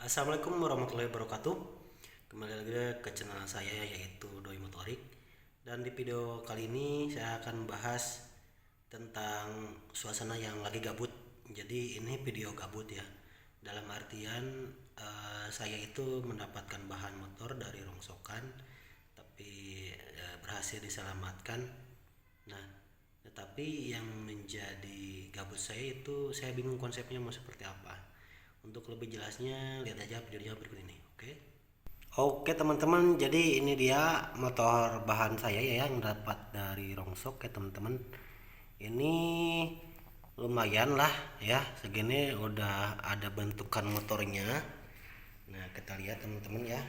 Assalamualaikum warahmatullahi wabarakatuh. Kembali lagi ke channel saya yaitu Doi Motorik. Dan di video kali ini saya akan membahas tentang suasana yang lagi gabut. Jadi ini video gabut ya. Dalam artian saya itu mendapatkan bahan motor dari rongsokan, tapi berhasil diselamatkan. Nah, tetapi yang menjadi gabut saya itu saya bingung konsepnya mau seperti apa. Untuk lebih jelasnya lihat aja videonya berikut ini. Oke teman-teman, jadi ini dia motor bahan saya ya yang dapat dari Rongsok ya teman-teman. Ini lumayan lah ya, segini udah ada bentukan motornya. Nah kita lihat teman-teman ya,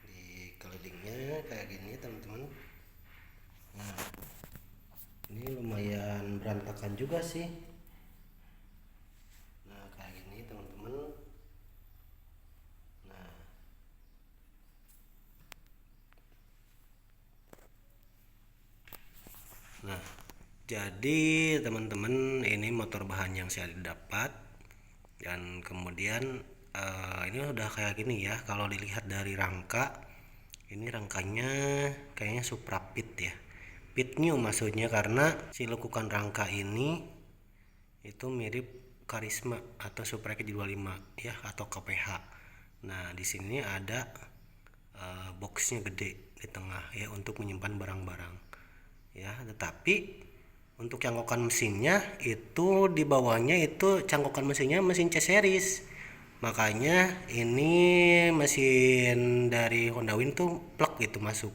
di kelilingnya kayak gini teman-teman. Nah ini lumayan berantakan juga sih. Nah kayak gini teman-teman. Nah, jadi teman-teman ini motor bahan yang saya dapat dan kemudian ini udah kayak gini ya. Kalau dilihat dari rangka, ini rangkanya kayaknya Supra Pit ya. Pit new maksudnya karena si lekukan rangka ini itu mirip Karisma atau Supra K25 ya atau KPH. Nah, di sini ada boxnya gede di tengah ya untuk menyimpan barang-barang ya, tetapi untuk cangkokan mesinnya itu di bawahnya itu cangkokan mesinnya mesin C series, makanya ini mesin dari Honda Win tuh plug gitu masuk.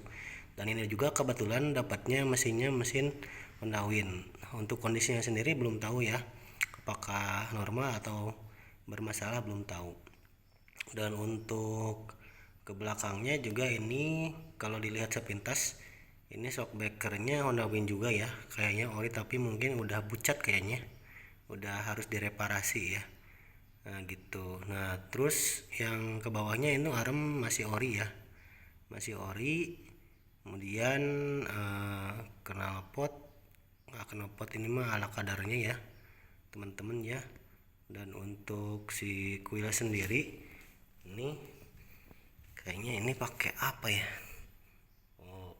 Dan ini juga kebetulan dapatnya mesinnya mesin Honda Win. Untuk kondisinya sendiri belum tahu ya, apakah normal atau bermasalah belum tahu. Dan untuk ke belakangnya juga ini kalau dilihat sepintas ini shockbreakernya Honda Win juga ya, kayaknya ori tapi mungkin udah bucat kayaknya, udah harus direparasi ya. Nah gitu. Nah terus yang ke bawahnya itu arem masih ori ya, masih ori. Kemudian knalpot nggak, knalpot ini mah ala kadarnya ya teman-teman ya. Dan untuk si kuil sendiri ini kayaknya ini pakai apa ya,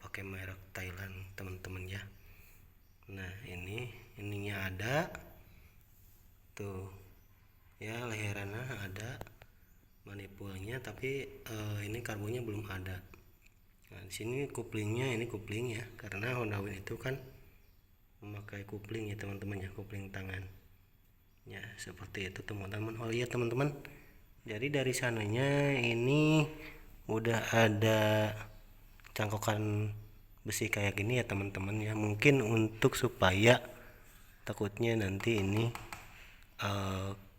pakai merek Thailand teman-teman ya. Nah ininya ada tuh ya, leherannya ada, manipulnya tapi ini karbonnya belum ada. Nah di sini kuplingnya, ini kupling ya karena Honda Win itu kan memakai kupling ya teman-teman ya, kupling tangan ya seperti itu teman-teman. Oh iya teman-teman, jadi dari sananya ini udah ada cangkokan besi kayak gini ya teman-teman ya, mungkin untuk supaya takutnya nanti ini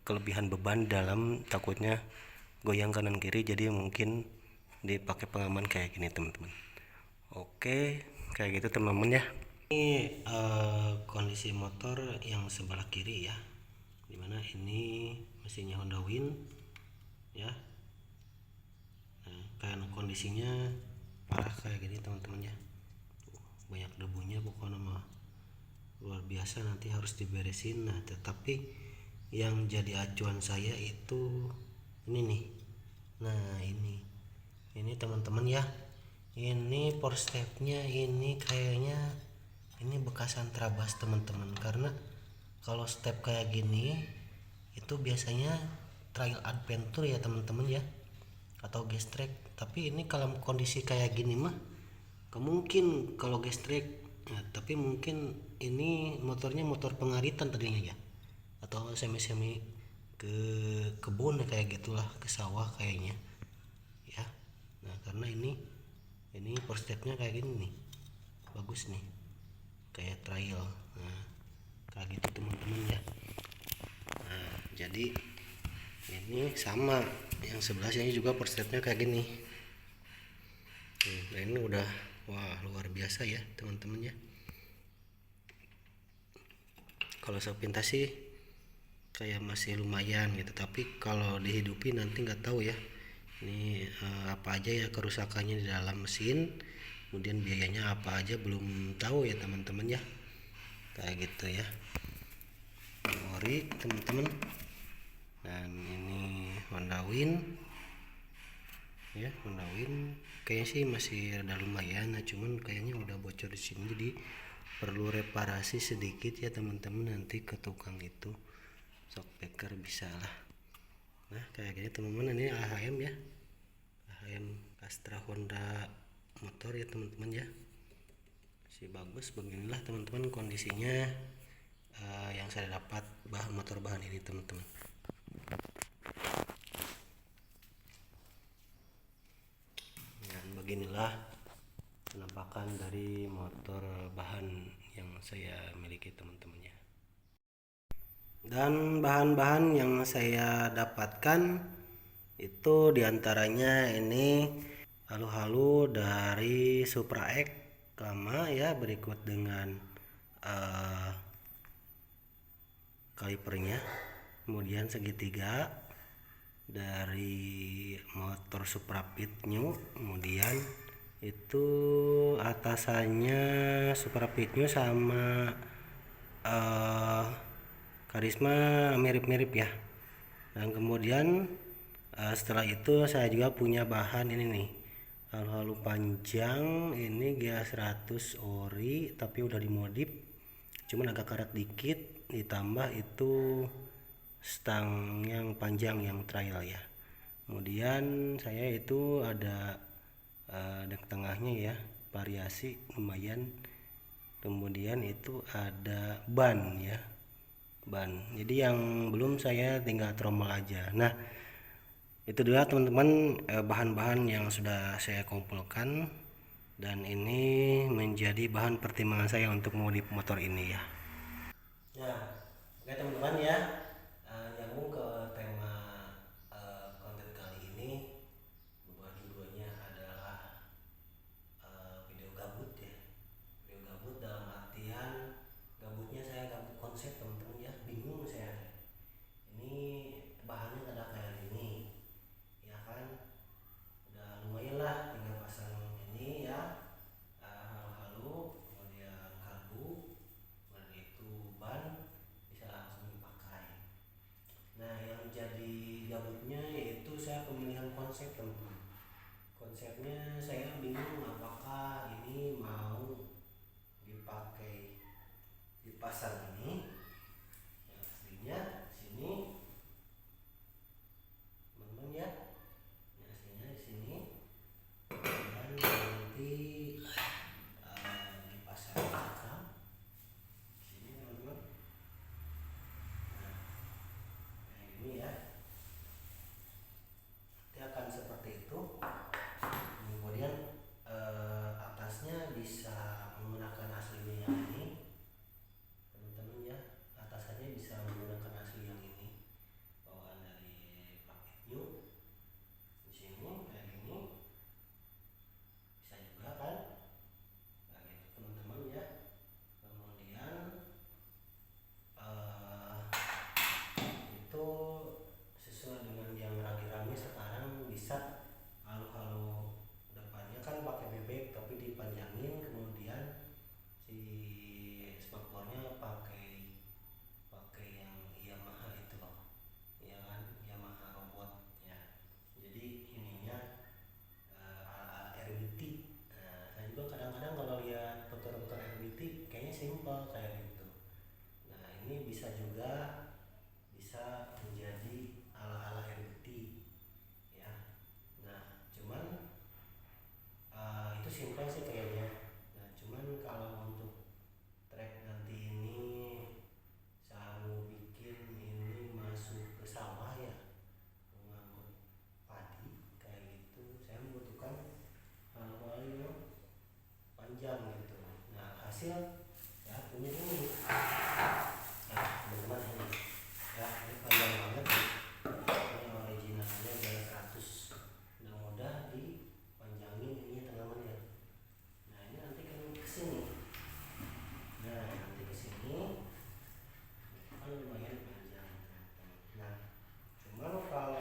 kelebihan beban dalam, takutnya goyang kanan kiri, jadi mungkin dipakai pengaman kayak gini teman-teman. Oke kayak gitu teman-teman ya. Ini kondisi motor yang sebelah kiri ya, dimana ini mesinnya Honda Win ya. Nah, kayak kondisinya parah kayak gini teman-teman ya, banyak debunya pokoknya mah luar biasa, nanti harus diberesin. Nah tetapi yang jadi acuan saya itu ini nih. Nah ini teman-teman ya, ini power stepnya ini kayaknya ini bekasan terabas teman-teman, karena kalau step kayak gini itu biasanya trail adventure ya teman-teman ya, atau gestrek. Tapi ini kalau kondisi kayak gini mah kemungkin kalau gestrek ya, tapi mungkin ini motornya motor pengaritan tadinya ya, atau semi-semi ke kebun kayak gitulah, ke sawah kayaknya ya. Nah karena ini power stepnya kayak gini nih, bagus nih kayak trail. Nah kayak gitu teman-teman ya. Nah jadi ini sama yang sebelah sini juga power stepnya kayak gini. Nah ini udah wah luar biasa ya teman-teman ya. Kalau sepintas sih kayak masih lumayan gitu, tapi kalau dihidupi nanti nggak tahu ya ini apa aja ya kerusakannya di dalam mesin, kemudian biayanya apa aja belum tahu ya teman-teman ya, kayak gitu ya. Ori teman-teman. Dan ini Honda Win ya, menawin kayaknya sih masih ada lumayan. Nah cuman kayaknya udah bocor di sini, jadi perlu reparasi sedikit ya teman-teman. Nanti ke tukang itu shockbreaker bisa lah. Nah kayak gini teman-teman, ini AHM ya, AHM Astra Honda motor ya teman-teman ya, masih bagus. Beginilah teman-teman kondisinya yang saya dapat motor bahan ini teman-teman. Dan beginilah penampakan dari motor bahan yang saya miliki teman-teman ya. Dan bahan-bahan yang saya dapatkan itu diantaranya ini halu-halu dari Supra X lama ya, berikut dengan kalipernya, kemudian segitiga dari motor Supra Pit New, kemudian itu atasannya Supra Pit New sama Karisma mirip-mirip ya. Dan kemudian setelah itu saya juga punya bahan ini nih, halu-halu panjang, ini GA100 ori tapi udah dimodif, cuman agak karat dikit, ditambah itu stang yang panjang yang trail ya. Kemudian saya itu ada dek tengahnya ya, variasi lumayan. Kemudian itu ada ban ya, ban. Jadi yang belum saya tinggal tromol aja. Nah itu dia teman-teman bahan-bahan yang sudah saya kumpulkan, dan ini menjadi bahan pertimbangan saya untuk modif motor ini ya. Nah oke teman-teman ya, nyambung ke tema konten kali ini, bahwa judulnya adalah video gabut ya. Video gabut dalam artian gabutnya saya gabut konsep teman-teman ya, bingung saya. Ini bahannya ada kayak gini ya kan, udah lumayan lah tinggal pasang ini ya, halu-halu, kemudian karbu, kemudian itu ban, bisa langsung dipakai. Nah yang jadi gabutnya yaitu saya pemilihan konsep teman-teman. Konsepnya saya bingung apakah ini mau dipakai dipasang ini yang aslinya sini teman-teman ya, yang aslinya di sini, dan nanti dipasang belakang sini teman-teman. Nah kayak gini ya, nanti akan seperti itu. Kemudian atasnya bisa menggunakan aslinya yang ini teman-teman ya, atasannya bisa menggunakan asli yang ini, bawaan dari Rapid New. Di sini kayak gini bisa juga kan, nah gitu teman-teman ya. Kemudian itu sesuai dengan yang rame-rame sekarang, bisa halu-halu depannya kan pakai bebek tapi dipanjangin, kemudian si spakbornya pakai yang Yamaha itu loh ya kan, Yamaha robot ya. Jadi ininya ala RBT. Nah saya juga kadang-kadang kalau lihat motor-motor RBT kayaknya simple kayak gitu. Nah ini bisa juga bisa menjadi ala-ala RBT ya. Nah cuman itu simple sih kayaknya. Nah cuman kalau untuk track nanti ini saya mau bikin ini masuk ke sawah ya, mengangkut padi kayak gitu, saya membutuhkan hal-hal yang panjang gitu. Nah hasil ya punya ini, nah teman-teman ini ya, ini panjang banget nih. Ini originalnya GA100, mudah-mudah dipanjangin ini teman-teman ya. Nah ini nanti kan kesini, nah nanti kesini kan lumayan panjang teman-teman. Nah cuma kalau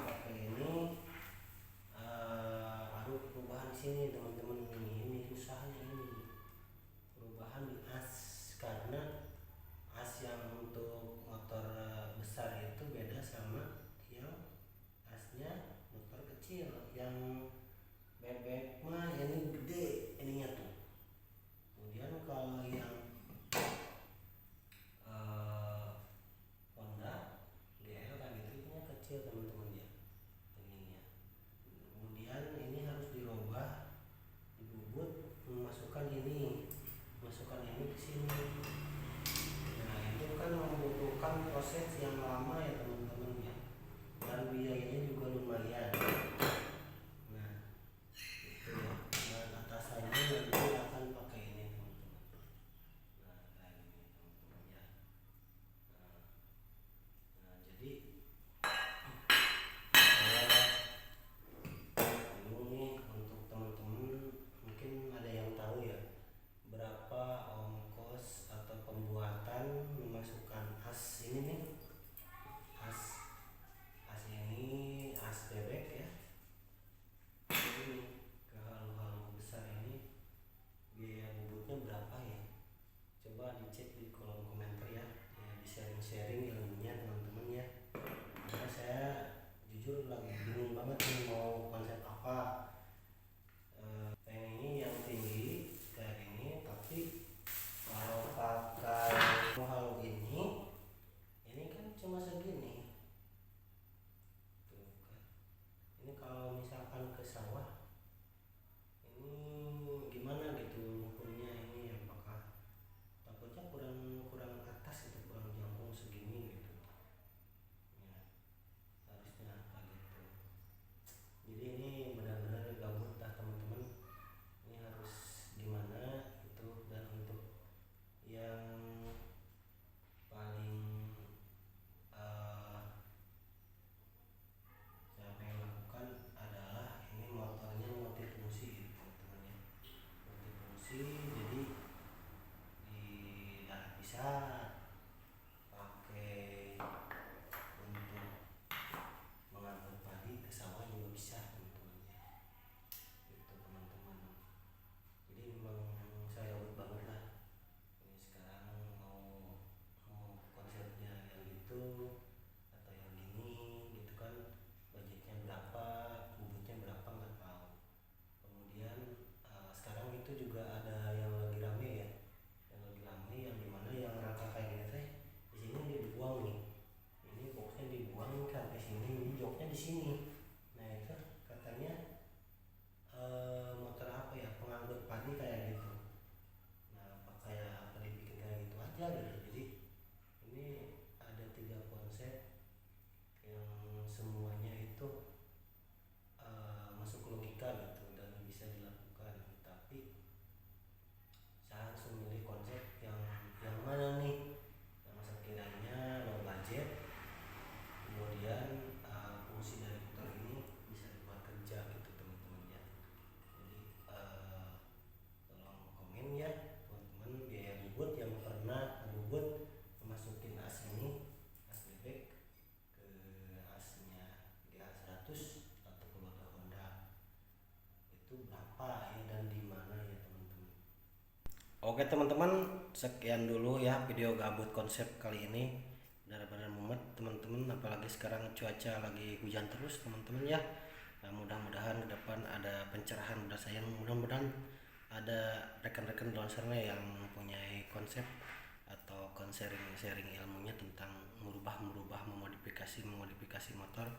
pakai ini ada perubahan di sini teman-teman, ini susahnya ini perubahan di as, karena as yang untuk motor besar itu beda sama yang asnya motor jujur lagi bingung banget nih mau konsep apa. Pengen ini yang tinggi kayak gini, tapi kalau pakai hal ini kan cuma segini tuh kan. Ini kalau misalkan ke sawah ini gimana gitu ukurnya, ini apakah takutnya kurang kurang atas gitu, kurang jangkung segini gitu ya, harusnya kayak gitu. Jadi ini benar-benar gabut lah teman-teman, ini harus gimana gitu. Dan untuk yang paling saya pengen lakukan adalah ini motornya multifungsi gitu teman-teman ya, multifungsi. Jadi bisa pakai untuk mengangkut padi ke sawah juga bisa teman-teman ya, gitu teman-teman. Jadi memang saya gabut banget lah ini sekarang, mau konsepnya yang gitu atau yang gini gitu kan, budgetnya berapa, bubutnya berapa nggak tahu. Kemudian sekarang itu juga ada yang lagi rame ya, yang lagi rame yang dimana yang rangka kayak gini teh di sini dibuang nih, ini boxnya dibuang sampai sini, ini joknya di sini. Nah itu katanya motor apa ya, pengangkut padi kayak gitu. Nah apa kayak apa dibikin kayak gitu aja gitu. Jadi ini ada 3 konsep yang semuanya itu masuk logika gitu dan bisa dilakukan, tapi saya harus memilih konsep yang mana nih yang sekiranya low budget, kemudian fungsi dari motor ini bisa dibuat kerja gitu teman-teman ya. Jadi tolong komen ya teman-teman, biaya bubut yang pernah bubut memasukin as ini, as bebek ke asnya GH100 atau keluarga Honda itu berapa ya dan di mana ya teman-teman. Oke teman-teman, sekian dulu ya video gabut konsep kali ini. Benar-benar mumet teman-teman, apalagi sekarang cuaca lagi hujan terus teman-teman ya. Nah, mudah-mudahan ke depan ada pencerahan, mudah-mudahan ada rekan-rekan di luar sana yang mempunyai konsep atau sharing ilmunya tentang merubah memodifikasi motor